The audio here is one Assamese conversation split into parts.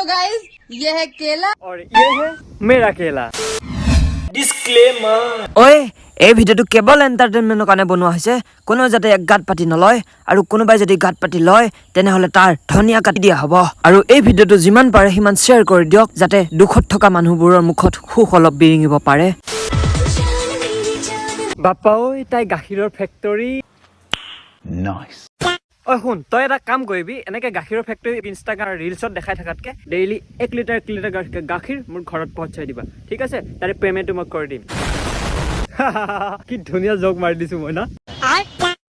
गाइस ये है केला और ये है मेरा केला। ডিসক্লেমাৰ ঐ এই ভিডিওটো কেৱল এণ্টাৰটেইনমেণ্টৰ কাৰণে বনোৱা হৈছে কোনো যাতে এক গাত পাতি নলয় আৰু কোনোবাই যদি গাত পাতি লয় তেনেহলে তাৰ ধনিয়া কাটি দিয়া হ'ব আৰু এই ভিডিওটো যিমান পাৰে সিমান শ্বেয়াৰ কৰি দিয়ক যাতে দুখত থকা মানুহবোৰৰ মুখত সুখ অলপ বিৰিঙিব পাৰে বাপ্পা ঐ তাই গাখীৰৰ ফেক্টৰী নাইস ঐ শুন তই এটা কাম কৰিবি এনেকে গাখীৰৰ ফেক্টৰী ইনষ্টাগ্ৰাম ৰিলছত দেখাই থাকাতকে ডেইলি 1 লিটাৰ গাখীৰ মোৰ ঘৰত পਹੁঁচাই দিবা ঠিক আছে তাৰে পেমেণ্টটো মই কৰি দিম কি ধুনীয়া জোক মাৰি দিছো মই না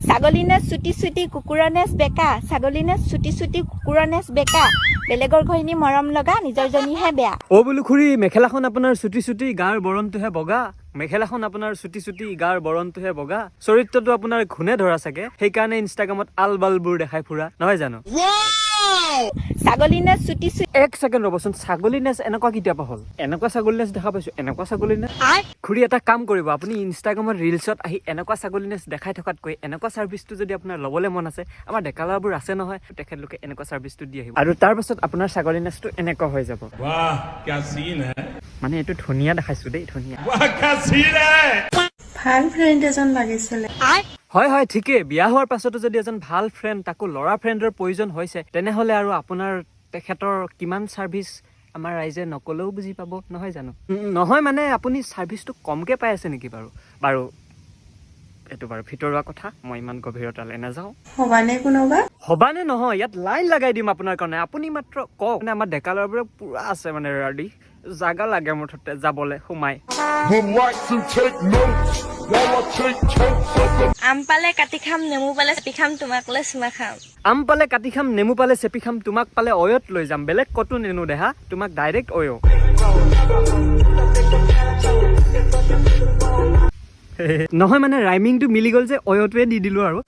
ছাগলীনে চুটি চুটি কুকুৰনেছ বেকা ছাগলীনে চুটি চুটি কুকুৰনেছ বেকা বেলেগৰ ঘৈনী মৰম লগা নিজৰ জনীহে বেয়া অ বুলু খুৰী মেখেলাখন আপোনাৰ চুটি চুটি গাৰ বৰণটোহে বগা মেখেলাখন আপোনাৰ চুটি চুটি গাৰ বৰণটোহে বগা চৰিত্ৰটো আপোনাৰ ঘুনে ধৰা চাগে সেইকাৰণে ইনষ্টাগ্ৰামত আলবালবোৰ দেখাই ফুৰা নহয় জানো ছাগলীনে চুটি চুটি এক ছেকেণ্ড ৰ'বচোন ছাগলী নেচ এনেকুৱা কেতিয়াবা হ'ল এনেকুৱা ছাগলী নেচ দেখা পাইছো এনেকুৱা ছাগলী নেচ খুৰী এটা কাম কৰিব আপুনি ইনষ্টাগ্ৰামত ৰিলছত আহি এনেকুৱা ছাগলী নেচ দেখাই থকাতকৈ এনেকুৱা ছাৰ্ভিচটো যদি আপোনাৰ ল'বলৈ মন আছে আমাৰ ডেকালাবোৰ আছে নহয় তেখেতলোকে এনেকুৱা ছাৰ্ভিচটো দি আহিব আৰু তাৰ পাছত আপোনাৰ ছাগলী নেচটো এনেকুৱা হৈ যাব वाह क्या सीन है মানে এইটো ধুনীয়া দেখাইছো দেই ধুনীয়া वाह क्या सीन है ভাল ফ্ৰেণ্ড এজন লাগিছিলে হয় হয় ঠিকেই বিয়া হোৱাৰ পাছতো যদি এজন ভাল ফ্ৰেণ্ড তাকো ল'ৰা ফ্ৰেণ্ডৰ প্ৰয়োজন হৈছে তেনেহ'লে আৰু আপোনাৰ তেখেতৰ কিমান ছাৰ্ভিচ আমাৰ ৰাইজে নকলেও বুজি পাব নহয় জানো নহয় মানে আপুনি ছাৰ্ভিচটো কমকৈ পাই আছে নেকি বাৰু এইটো বাৰু ভিতৰুৱা কথা মই ইমান গভীৰতালৈ নাযাওঁ হবানে কোনোবা হবানে নহয় ইয়াত লাইন লগাই দিম আপোনাৰ কাৰণে আপুনি মাত্ৰ কওক মানে আমাৰ ডেকা ল'ৰাবোৰে পুৰা আছে মানে ৰেডি জাগা লাগে মুঠতে যাবলৈ সোমাই আম পালে কাটি খাম নেমু পালে চেপি খাম তোমাকলে চুমা খাম আম পালে কাটি খাম নেমু পালে চেপি খাম তোমাক পালে অয়ত লৈ যাম বেলেগ কতো নেনো দেহা তোমাক ডাইৰেক্ট অয় নহয় মানে ৰাইমিংটো মিলি গ'ল যে অয়টোৱে দি দিলো আৰু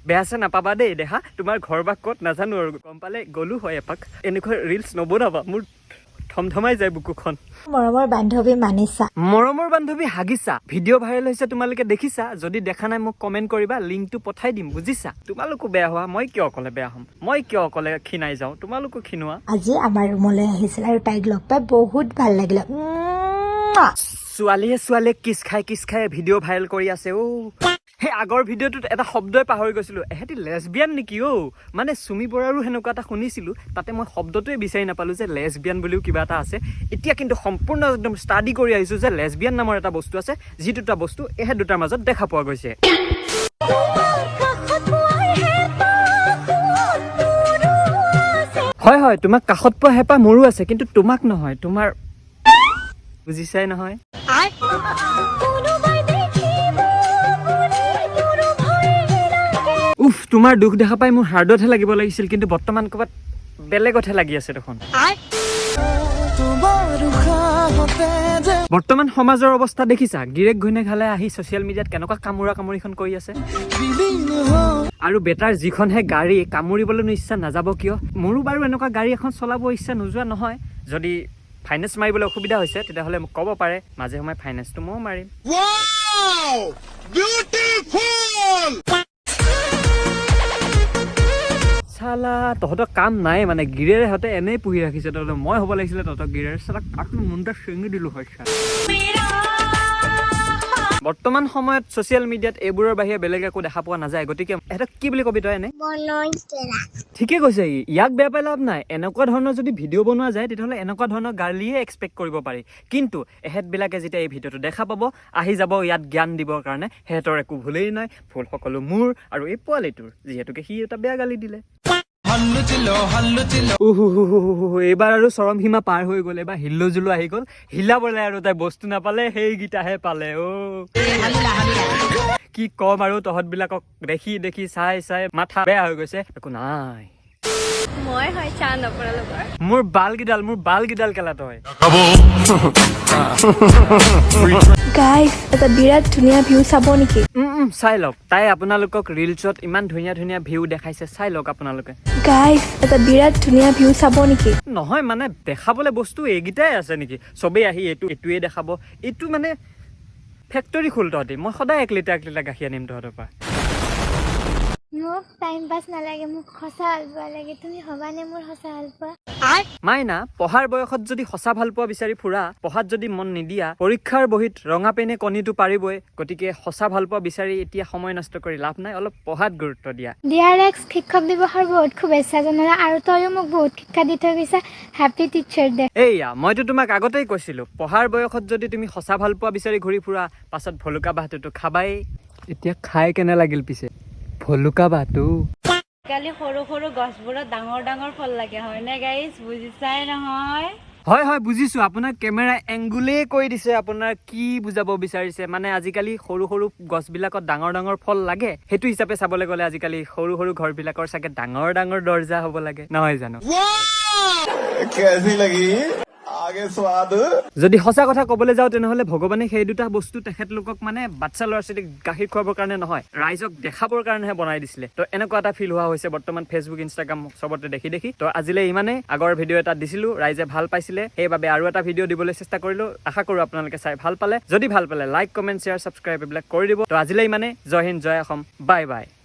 বেয়া চে নাপাবা দেই দেহা তোমাৰ ঘৰ বা ক'ত নাজানো আৰু গম পালে গ'লো হয় এপাক এনেকুৱা ৰিলছ নবনাবা মোৰ থমথমাই যায় বুকুখন মৰমৰ বান্ধৱী মানিছা মৰমৰ বান্ধৱী হাগিছা ভিডিঅ' ভাইৰেল হৈছে তোমালোকে দেখিছা যদি দেখা নাই মোক কমেণ্ট কৰিবা লিংকটো পঠাই দিম বুজিছা তোমালোকো বেয়া হোৱা মই কিয় অকলে বেয়া হ'ম মই কিয় অকলে ক্ষীণাই যাওঁ তোমালোকো ক্ষীণোৱা আজি আমাৰ ৰুমলৈ আহিছিল আৰু তাইক লগ পাই বহুত ভাল লাগিলে ছোৱালীয়ে কিছ খাই ভিডিঅ' ভাইৰেল কৰি আছে অ সেই আগৰ ভিডিঅ'টোত এটা শব্দই পাহৰি গৈছিলো এহেঁতি লেছবিয়ান নেকি অ মানে চুমি বৰাৰো সেনেকুৱা এটা শুনিছিলো তাতে মই শব্দটোৱে বিচাৰি নাপালো যে লেছবিয়ান বুলিও কিবা এটা আছে এতিয়া কিন্তু সম্পূৰ্ণ একদম ষ্টাডি কৰি আহিছো যে লেছবিয়ান নামৰ এটা বস্তু আছে যি দুটা বস্তু এহে দুটাৰ মাজত দেখা পোৱা গৈছে হয় হয় তোমাক কাষত পোৱা হেঁপাহ মোৰো আছে কিন্তু তোমাক নহয় তোমাৰ বুজিছাই নহয় উফ তোমাৰ দুখ দেখা পাই মোৰ হাৰ্টতহে লাগিব লাগিছিল কিন্তু বৰ্তমান ক'ৰবাত বেলেগতহে লাগি আছে দেখোন বৰ্তমান সমাজৰ অৱস্থা দেখিছা গিৰেক ঘৈণীয়েক হালে আহি ছ'চিয়েল মিডিয়াত কেনেকুৱা কামোৰাখন কৰি আছে আৰু বেটাৰ যিখনহে গাড়ী কামুৰিবলৈনো ইচ্ছা নাযাব কিয় মোৰো বাৰু এনেকুৱা গাড়ী এখন চলাব ইচ্ছা নোযোৱা নহয় যদি ফাইনেন্স মাৰিবলৈ অসুবিধা হৈছে তেতিয়াহ'লে মোক ক'ব পাৰে মাজে সময়ে ফাইনেন্সটো ময়ো মাৰিম চালা তহঁতৰ কাম নাই মানে গিৰেৰে সিহঁতে এনেই পুহি ৰাখিছে তহঁতে মই হ'ব লাগিছিলে তহঁতক গিৰেৰে চালা কাকনো মুণ্ডা চিঙি দিলো হয় বৰ্তমান সময়ত ছ'চিয়েল মিডিয়াত এইবোৰৰ বাহিৰে বেলেগ একো দেখা পোৱা নাযায় গতিকে এহেঁতক কি বুলি কবি তই এনে ঠিকে কৈছে ইয়াক বেয়া পাই লাভ নাই এনেকুৱা ধৰণৰ যদি ভিডিঅ' বনোৱা যায় তেতিয়াহ'লে এনেকুৱা ধৰণৰ গালিয়ে এক্সপেক্ট কৰিব পাৰি কিন্তু এহেঁতবিলাকে যেতিয়া এই ভিডিঅ'টো দেখা পাব আহি যাব ইয়াত জ্ঞান দিবৰ কাৰণে সিহঁতৰ একো ভুলেই নাই ভুল সকলো মোৰ আৰু এই পোৱালিটোৰ যিহেতুকে সি এটা বেয়া গালি দিলে এইবাৰ আৰু চৰম সীমা পাৰ হৈ গ'ল এবাৰ হিল্লোজুলো আহি গ'ল হিলাবলৈ আৰু তাই বস্তু নাপালে সেইকেইটাহে পালে অ কি কম আৰু তহঁতবিলাকক দেখি চাই মাথা বেয়া হৈ গৈছে একো নাই মই হয় চা নপৰা লগৰ মোৰ বালগিডাল কেলা তই গাইজ এটা বিৰাট ধুনীয়া ভিউ চাব নেকি চাই লওক তাই আপোনালোকক ৰিলছত ইমান ধুনীয়া ভিউ দেখাইছে চাই লওক আপোনালোকে গাইজ এটা বিৰাট ধুনীয়া ভিউ চাব নেকি নহয় মানে দেখাবলৈ বস্তু এইকেইটাই আছে নেকি চবেই আহি এইটোৱে দেখাব এইটো মানে ফেক্টৰী খোল তহঁতি মই সদায় 1 লিটাৰ গাখীৰ আনিম তহঁতৰ পৰা মোক টাইম পাছ নালাগে, মোক সঁচা ভাল পোৱা লাগে। তুমি হবানে মোৰ সঁচা ভাল পোৱা? মাইনা, পঢ়াৰ বয়সত যদি সঁচা ভাল পোৱা বিচাৰি ফুৰা, পঢ়াত যদি মন নিদিয়া, পৰীক্ষাৰ বহীত ৰঙা পেনে কণীটো পাৰিবই। গতিকে সঁচা ভাল পোৱা বিচাৰি এতিয়া সময় নষ্ট কৰি লাভ নাই, অলপ পঢ়াত গুৰুত্ব দিয়া। ডিয়াৰ এক্স, শিক্ষক দিৱসৰ বহুত শুভেচ্ছা জনালা আৰু তইও মোক বহুত শিক্ষা দি থৈ গৈছা। Happy teacher day. এইয়া মইতো তোমাক আগতেই কৈছিলো, পঢ়াৰ বয়সত যদি তুমি সঁচা ভাল পোৱা বিচাৰি ঘূৰি ফুৰা, পাছত ভলুকা বাহটোতো খাবাই। এতিয়া খাই কেনে লাগিল পিছে ভলুকা বাহটো? কালি সৰু সৰু গছবোৰত ডাঙৰ ডাঙৰ ফল লাগে, হয়নে গাইজ? বুজিছাই নহয়? হয় হয় বুজিছো, আপোনাৰ কেমেৰা এংগুলেই কৈ দিছে আপোনাৰ কি বুজাব বিচাৰিছে। মানে আজিকালি সৰু সৰু গছবিলাকত ডাঙৰ ডাঙৰ ফল লাগে, সেইটো হিচাপে চাবলৈ গ'লে আজিকালি সৰু সৰু ঘৰবিলাকৰ চাগে ডাঙৰ ডাঙৰ দৰ্জা হ'ব লাগে, নহয় জানো? যদি সঁচা কথা ক'বলৈ যাওঁ তেনেহ'লে ভগৱানে সেই দুটা বস্তু তেখেতলোকক মানে বাচ্ছা ল'ৰা ছোৱালীক গাখীৰ খুৱাবৰ কাৰণে নহয়, ৰাইজক দেখাবৰ কাৰণেহে বনাই দিছিলে। তো এনেকুৱা এটা ফিল হোৱা হৈছে বৰ্তমান ফেচবুক ইনষ্টাগ্ৰাম চবতে দেখি দেখি। তো আজিলৈ ইমানেই। আগৰ ভিডিঅ' এটা দিছিলো, ৰাইজে ভাল পাইছিলে, সেইবাবে আৰু এটা ভিডিঅ' দিবলৈ চেষ্টা কৰিলো। আশা কৰো আপোনালোকে চাই ভাল পালে। যদি ভাল পালে লাইক কমেণ্ট শ্বেয়াৰ ছাবস্ক্ৰাইব এইবিলাক কৰি দিব। তো আজিলৈ ইমানেই। জয় হিন্দ, জয় অসম, বাই বাই।